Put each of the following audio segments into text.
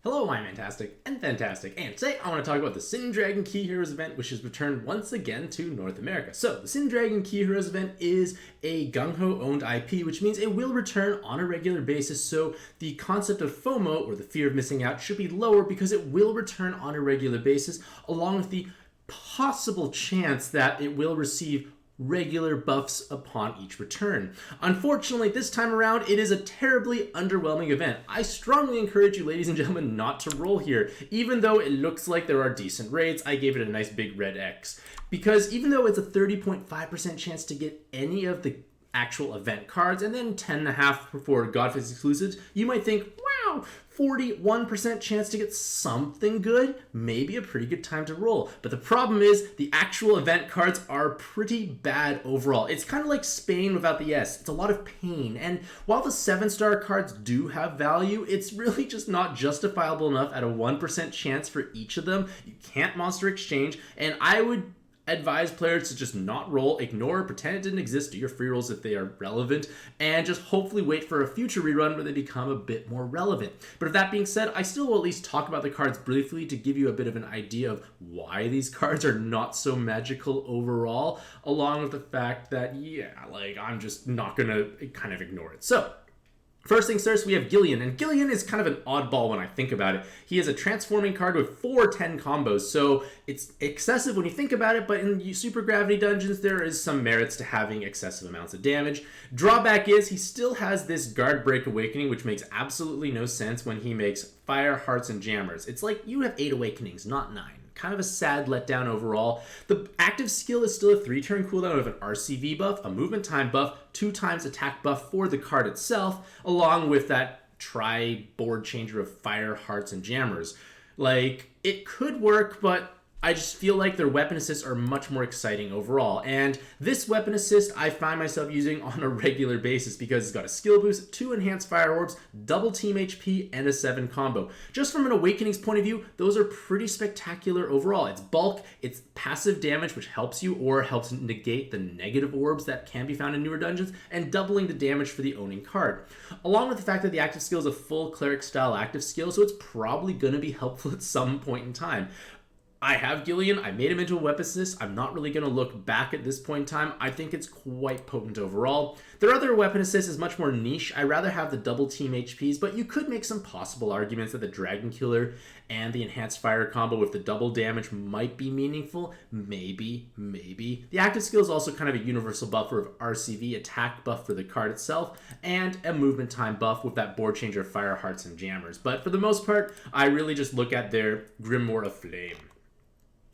Hello, I'm Mantastic'c and Fantastic, and today I want to talk about the Sin Dragon Key Heroes event, which has returned once again to North America. So, the Sin Dragon Key Heroes event is a Gung-Ho owned IP, which means it will return on a regular basis, so the concept of FOMO, or the fear of missing out, should be lower because it will return on a regular basis, along with the possible chance that it will receive regular buffs upon each return. Unfortunately, this time around, it is a terribly underwhelming event. I strongly encourage you, ladies and gentlemen, not to roll here. Even though it looks like there are decent raids, I gave it a nice big red X. Because even though it's a 30.5% chance to get any of the actual event cards, and then 10.5% for Godfist exclusives, you might think, wow, 41% chance to get something good, maybe a pretty good time to roll. But the problem is, the actual event cards are pretty bad overall. It's kind of like Spain without the S. It's a lot of pain, and while the 7-star cards do have value, it's really just not justifiable enough at a 1% chance for each of them. You can't monster exchange, and I would advise players to just not roll, ignore, pretend it didn't exist, do your free rolls if they are relevant, and just hopefully wait for a future rerun where they become a bit more relevant. But with that being said, I still will at least talk about the cards briefly to give you a bit of an idea of why these cards are not so magical overall, along with the fact that, I'm just not gonna kind of ignore it. So, first things first, we have Gillian, and Gillian is kind of an oddball when I think about it. He is a transforming card with 4/10 combos, so it's excessive when you think about it, but in Super Gravity Dungeons, there is some merits to having excessive amounts of damage. Drawback is, he still has this Guard Break Awakening, which makes absolutely no sense when he makes Fire, Hearts, and Jammers. It's like you have 8 Awakenings, not 9. Kind of a sad letdown overall. The active skill is still a 3-turn cooldown with an RCV buff, a movement time buff, 2 times attack buff for the card itself, along with that board changer of Fire, Hearts, and Jammers. It could work, but I just feel like their weapon assists are much more exciting overall. And this weapon assist I find myself using on a regular basis because it's got a skill boost, 2 enhanced fire orbs, double team HP, and a 7 combo. Just from an Awakenings point of view, those are pretty spectacular overall. It's bulk, it's passive damage, which helps you or helps negate the negative orbs that can be found in newer dungeons, and doubling the damage for the owning card. Along with the fact that the active skill is a full cleric style active skill, so it's probably going to be helpful at some point in time. I have Gillian, I made him into a weapon assist. I'm not really going to look back at this point in time. I think it's quite potent overall. Their other weapon assist is much more niche. I rather have the double team HPs, but you could make some possible arguments that the Dragon Killer and the enhanced fire combo with the double damage might be meaningful. Maybe. The active skill is also kind of a universal buffer of RCV, attack buff for the card itself, and a movement time buff with that board changer of Fire, Hearts, and Jammers. But for the most part, I really just look at their Grimoire of Flame.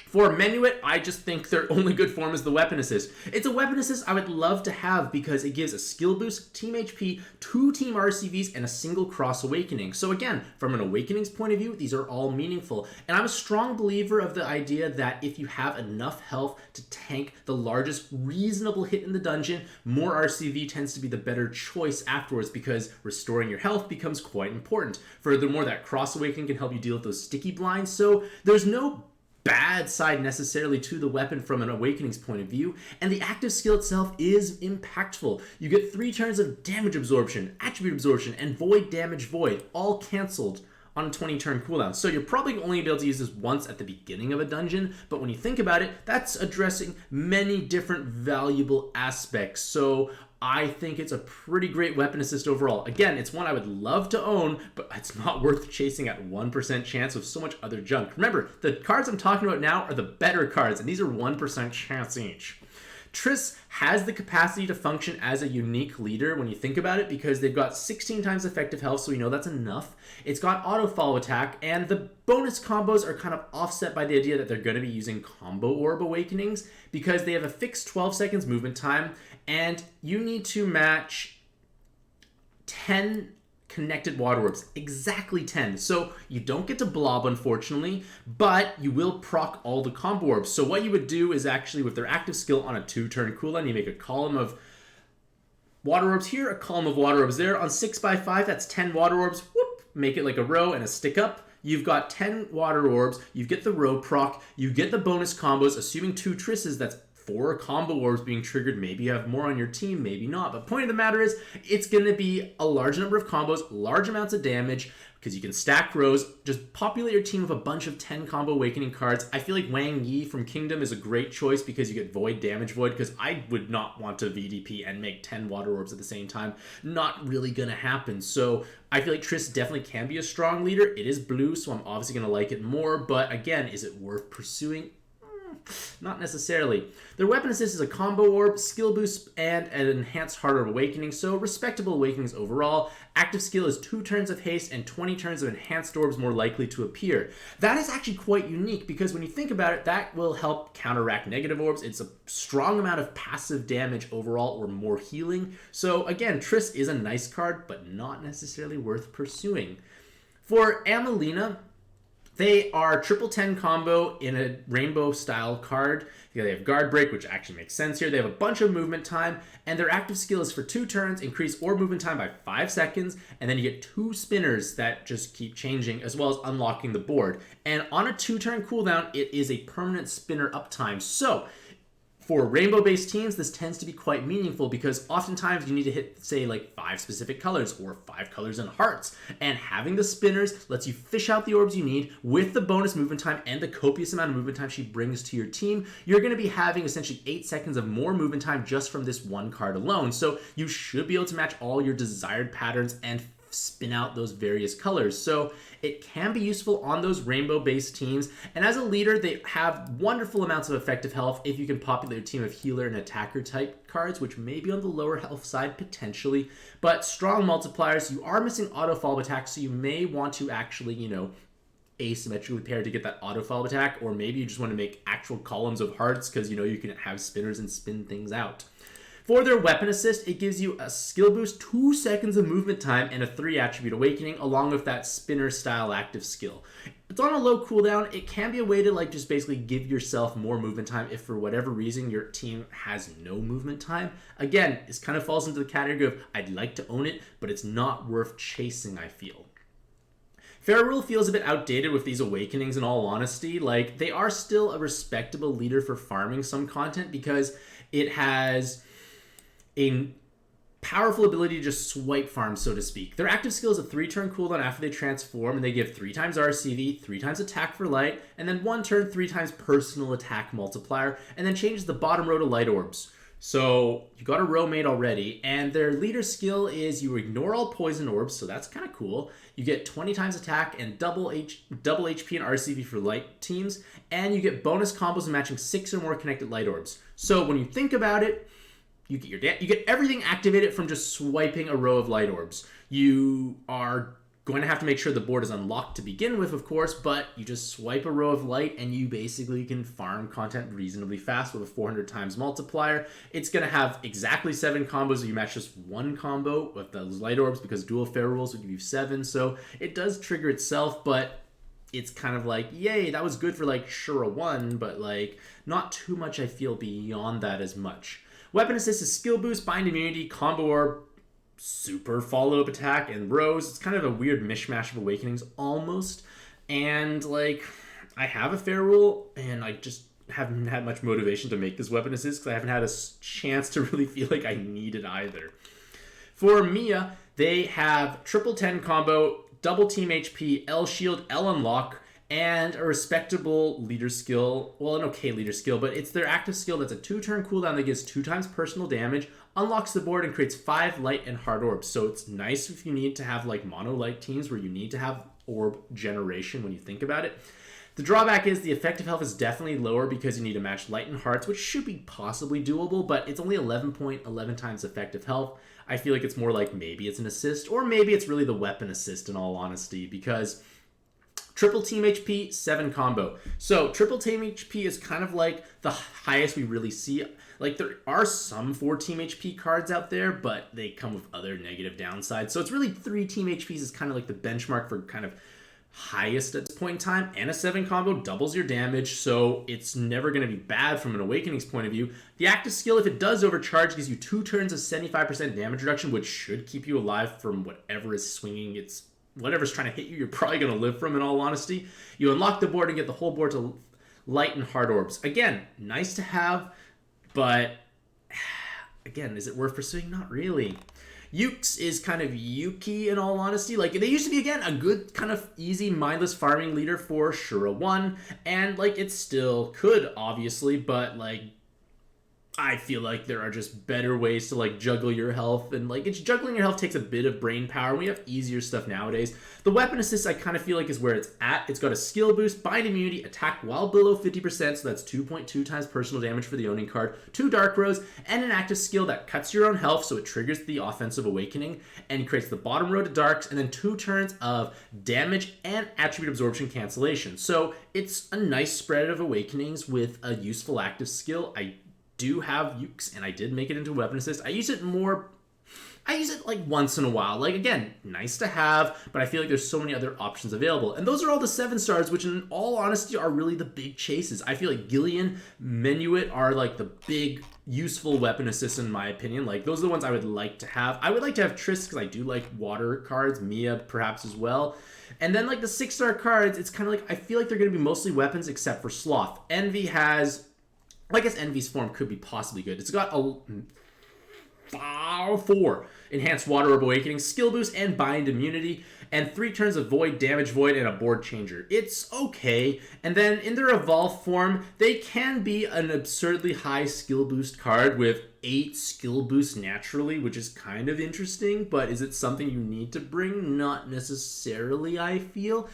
For Menuet, I just think their only good form is the weapon assist. It's a weapon assist I would love to have because it gives a skill boost, team HP, 2 team RCVs, and a single cross awakening. So again, from an Awakenings point of view, these are all meaningful. And I'm a strong believer of the idea that if you have enough health to tank the largest reasonable hit in the dungeon, more RCV tends to be the better choice afterwards because restoring your health becomes quite important. Furthermore, that cross awakening can help you deal with those sticky blinds, so there's no bad side necessarily to the weapon from an Awakenings point of view, and the active skill itself is impactful. You get 3 turns of damage absorption, attribute absorption, and void damage void, all cancelled on a 20-turn cooldown. So you're probably only able to use this once at the beginning of a dungeon, but when you think about it, that's addressing many different valuable aspects. So I think it's a pretty great weapon assist overall. Again, it's one I would love to own, but it's not worth chasing at 1% chance with so much other junk. Remember, the cards I'm talking about now are the better cards, and these are 1% chance each. Triss has the capacity to function as a unique leader when you think about it because they've got 16 times effective health, so we know that's enough. It's got auto follow attack, and the bonus combos are kind of offset by the idea that they're going to be using combo orb awakenings because they have a fixed 12 seconds movement time, and you need to match 10 connected water orbs, exactly 10. So you don't get to blob, unfortunately, but you will proc all the combo orbs. So what you would do is actually with their active skill on a 2-turn cooldown, you make a column of water orbs here, a column of water orbs there. On 6x5, that's 10 water orbs. Whoop, make it like a row and a stick up. You've got 10 water orbs, you get the row proc, you get the bonus combos, assuming 2 Trisses, that's 4 combo orbs being triggered. Maybe you have more on your team, maybe not. But point of the matter is, it's going to be a large number of combos, large amounts of damage, because you can stack rows. Just populate your team with a bunch of 10 combo awakening cards. I feel like Wang Yi from Kingdom is a great choice because you get Void, Damage Void, because I would not want to VDP and make 10 water orbs at the same time. Not really going to happen. So I feel like Triss definitely can be a strong leader. It is blue, so I'm obviously going to like it more. But again, is it worth pursuing? Not necessarily. Their weapon assist is a combo orb, skill boost, and an enhanced Heart Orb Awakening, so respectable awakenings overall. Active skill is 2 turns of haste and 20 turns of enhanced orbs more likely to appear. That is actually quite unique because when you think about it, that will help counteract negative orbs. It's a strong amount of passive damage overall or more healing. So again, Triss is a nice card, but not necessarily worth pursuing. For Amelina, they are triple 10 combo in a rainbow style card. They have guard break, which actually makes sense here. They have a bunch of movement time, and their active skill is for 2 turns, increase orb movement time by 5 seconds, and then you get 2 spinners that just keep changing, as well as unlocking the board. And on a 2-turn cooldown, it is a permanent spinner uptime. So for rainbow-based teams, this tends to be quite meaningful because oftentimes you need to hit, say, like 5 specific colors or 5 colors and hearts. And having the spinners lets you fish out the orbs you need with the bonus movement time and the copious amount of movement time she brings to your team. You're going to be having essentially 8 seconds of more movement time just from this one card alone. So you should be able to match all your desired patterns and spin out those various colors. So it can be useful on those rainbow-based teams. And as a leader, they have wonderful amounts of effective health if you can populate a team of healer and attacker type cards, which may be on the lower health side potentially. But strong multipliers, you are missing auto follow attack, so you may want to actually, asymmetrically paired to get that auto follow attack, or maybe you just want to make actual columns of hearts because you can have spinners and spin things out. For their weapon assist, it gives you a skill boost, 2 seconds of movement time, and a 3 attribute awakening, along with that spinner style active skill. It's on a low cooldown. It can be a way to just basically give yourself more movement time if for whatever reason your team has no movement time. Again, this kind of falls into the category of I'd like to own it, but it's not worth chasing, I feel. Feygorule feels a bit outdated with these awakenings in all honesty. They are still a respectable leader for farming some content because it has a powerful ability to just swipe farm, so to speak. Their active skill is a 3-turn cooldown after they transform, and they give 3 times RCV, 3 times attack for light, and then 1 turn, 3 times personal attack multiplier, and then changes the bottom row to light orbs. So you got a row made already, and their leader skill is you ignore all poison orbs, so that's kind of cool. You get 20 times attack and double HP and RCV for light teams, and you get bonus combos and matching 6 or more connected light orbs. So when you think about it, you get everything activated from just swiping a row of light orbs. You are going to have to make sure the board is unlocked to begin with, of course, but you just swipe a row of light and you basically can farm content reasonably fast with a 400 times multiplier. It's going to have exactly 7 combos. You match just 1 combo with those light orbs because dual Feygorules will give you 7. So it does trigger itself, but it's kind of yay, that was good for Shura 1, but not too much, I feel, beyond that as much. Weapon assist is skill boost, bind immunity, combo orb, super follow-up attack, and rows. It's kind of a weird mishmash of awakenings almost. And I have a Feygorule, and I just haven't had much motivation to make this weapon assist because I haven't had a chance to really feel like I need it either. For Mia, they have triple 10 combo, double team HP, L shield, L unlock, and a respectable leader skill. Well, an okay leader skill, but it's their active skill that's a 2-turn cooldown that gives 2 times personal damage, unlocks the board, and creates 5 light and hard orbs. So it's nice if you need to have mono light teams where you need to have orb generation when you think about it. The drawback is the effective health is definitely lower because you need to match light and hearts, which should be possibly doable, but it's only 11.11 times effective health. I feel like it's more maybe it's an assist, or maybe it's really the weapon assist in all honesty, because triple team HP, 7 combo. So triple team HP is kind of the highest we really see. There are some 4 team HP cards out there, but they come with other negative downsides. So it's really 3 team HPs is kind of the benchmark for kind of highest at this point in time. And a 7 combo doubles your damage, so it's never going to be bad from an Awakenings point of view. The active skill, if it does overcharge, gives you 2 turns of 75% damage reduction, which should keep you alive from whatever is swinging whatever's trying to hit you, you're probably going to live from, in all honesty. You unlock the board and get the whole board to light and hard orbs. Again, nice to have. But again, is it worth pursuing? Not really. Yukes is kind of Yuki in all honesty. Like, they used to be, again, a good kind of easy, mindless farming leader for Shura 1. And, like, it still could, obviously, but, like, I feel like there are just better ways to, like, juggle your health. And, like, it's juggling your health takes a bit of brain power. We have easier stuff nowadays. The weapon assist, I kind of feel like, is where it's at. It's got a skill boost, bind immunity, attack while below 50%, so that's 2.2 times personal damage for the owning card, 2 dark rows, and an active skill that cuts your own health, so it triggers the offensive awakening, and creates the bottom row to darks, and then 2 turns of damage and attribute absorption cancellation. So it's a nice spread of awakenings with a useful active skill. I do have Yukes, and I did make it into weapon assist. I use it like once in a while. Like, again, nice to have, but I feel like there's so many other options available. And those are all the 7 stars, which in all honesty are really the big chases. I feel like Gillian, Menuet are like the big useful weapon assists in my opinion. Like, those are the ones I would like to have. I would like to have Triss because I do like water cards, Mia perhaps as well. And then like the 6-star cards, it's kind of like I feel like they're going to be mostly weapons except for Sloth. Envy has, I guess Envy's form could be possibly good. It's got a 4 enhanced water orb awakening, skill boost, and bind immunity, and 3 turns of void, damage void, and a board changer. It's okay. And then in their evolved form, they can be an absurdly high skill boost card with 8 skill boosts naturally, which is kind of interesting, but is it something you need to bring? Not necessarily, I feel.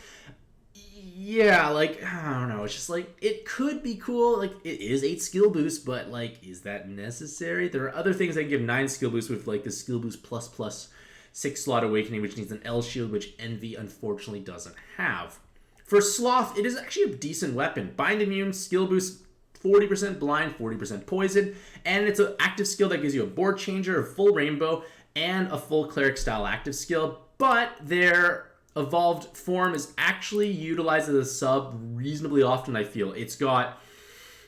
Yeah, like, I don't know, it's just like, it could be cool, like, it is 8 skill boosts, but, like, is that necessary? There are other things that can give 9 skill boosts with, like, the skill boost plus 6 slot awakening, which needs an L shield, which Envy unfortunately doesn't have. For Sloth, it is actually a decent weapon. Bind immune, skill boost, 40% blind, 40% poison, and it's an active skill that gives you a board changer, a full rainbow, and a full cleric style active skill, but their evolved form is actually utilized as a sub reasonably often, I feel. It's got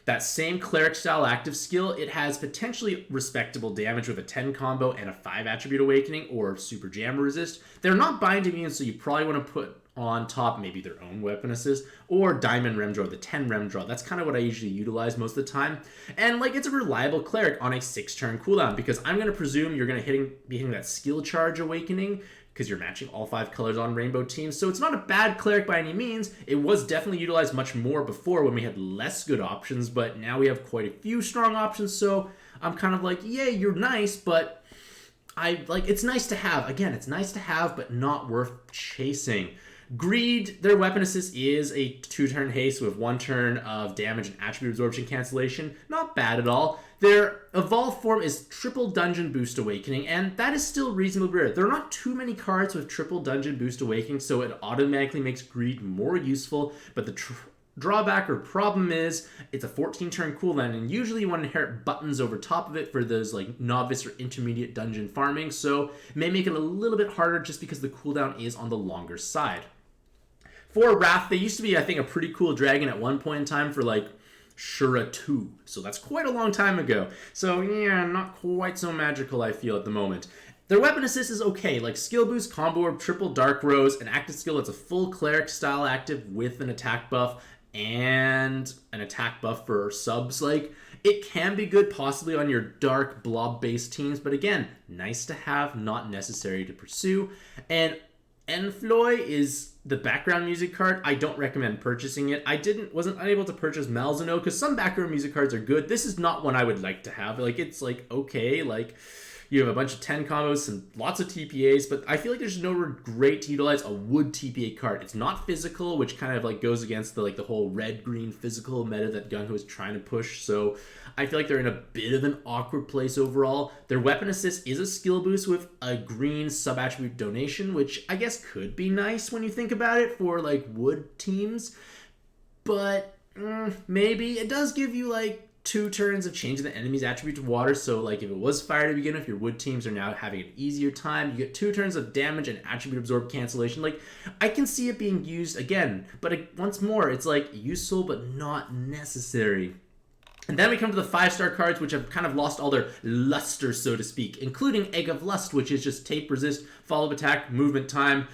that same cleric style active skill. It has potentially respectable damage with a 10 combo and a 5 attribute awakening or super jam resist. They're not bind immune, so you probably want to put on top maybe their own weapon assist or diamond rem draw, the 10 rem draw. That's kind of what I usually utilize most of the time. And like, it's a reliable cleric on a 6-turn cooldown because I'm going to presume you're going to be hitting that skill charge awakening because you're matching all 5 colors on rainbow teams. So it's not a bad cleric by any means. It was definitely utilized much more before when we had less good options, but now we have quite a few strong options. So I'm kind of like, yeah, you're nice, but it's nice to have. Again, it's nice to have, but not worth chasing. Greed, their weapon assist is a 2-turn haste with 1 turn of damage and attribute absorption cancellation. Not bad at all. Their evolved form is triple dungeon boost awakening, and that is still reasonably rare. There are not too many cards with triple dungeon boost awakening, so it automatically makes Greed more useful, but the drawback or problem is it's a 14-turn cooldown, and usually you want to inherit buttons over top of it for those like novice or intermediate dungeon farming, so it may make it a little bit harder just because the cooldown is on the longer side. For Wrath, they used to be, I think, a pretty cool dragon at one point in time for like Shura 2. So that's quite a long time ago. So yeah, not quite so magical, I feel, at the moment. Their weapon assist is okay, like skill boost, combo orb, triple dark rows, an active skill that's a full cleric style active with an attack buff and an attack buff for subs. Like, it can be good possibly on your dark blob based teams, but again, nice to have, not necessary to pursue. And Enfloy is the background music card. I don't recommend purchasing it. Wasn't unable to purchase Malzeno because some background music cards are good. This is not one I would like to have. Like, it's like, okay, like, you have a bunch of 10 combos and lots of TPAs, but I feel like there's nowhere great to utilize a wood TPA card. It's not physical, which kind of like goes against the whole red-green physical meta that Gung Ho is trying to push, so I feel like they're in a bit of an awkward place overall. Their weapon assist is a skill boost with a green sub-attribute donation, which I guess could be nice when you think about it for like wood teams, but maybe. It does give you like 2 turns of changing the enemy's attribute to water, so like if it was fire to begin with, your wood teams are now having an easier time. You get 2 turns of damage and attribute absorb cancellation. Like, I can see it being used again, but once more, it's like useful but not necessary. And then we come to the 5-star cards, which have kind of lost all their luster, so to speak, including Egg of Lust, which is just tape resist, follow attack, movement time,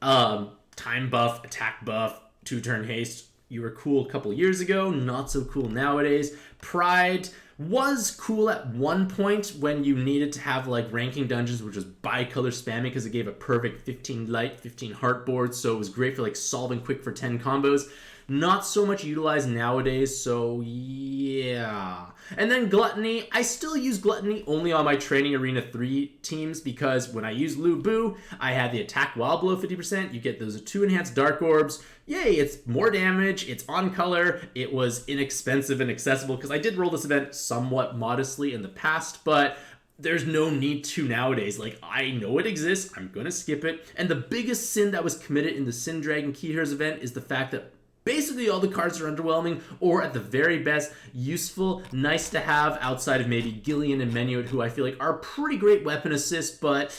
time buff, attack buff, 2-turn haste. You were cool a couple years ago, not so cool nowadays. Pride, was cool at one point when you needed to have like ranking dungeons, which was bi-color spamming because it gave a perfect 15 light, 15 heart boards, so it was great for like solving quick for 10 combos. Not so much utilized nowadays, so yeah. And then Gluttony. I still use Gluttony only on my Training Arena 3 teams because when I use Lu Bu, I have the attack while below 50%. You get those 2 enhanced Dark Orbs. Yay, it's more damage, it's on color, it was inexpensive and accessible because I did roll this event somewhat modestly in the past, but there's no need to nowadays. Like, I know it exists, I'm gonna skip it. And the biggest sin that was committed in the Sin Dragon Key Heroes event is the fact that basically all the cards are underwhelming, or at the very best, useful, nice to have outside of maybe Gillian and Menuet, who I feel like are pretty great weapon assists, but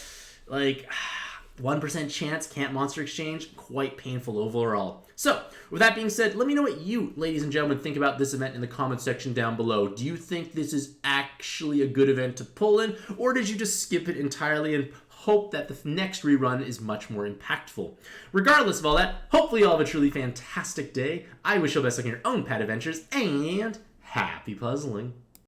like 1% chance, can't monster exchange, quite painful overall. So, with that being said, let me know what you, ladies and gentlemen, think about this event in the comment section down below. Do you think this is actually a good event to pull in, or did you just skip it entirely and hope that the next rerun is much more impactful? Regardless of all that, hopefully you all have a truly fantastic day. I wish you all the best on your own pet adventures, and happy puzzling.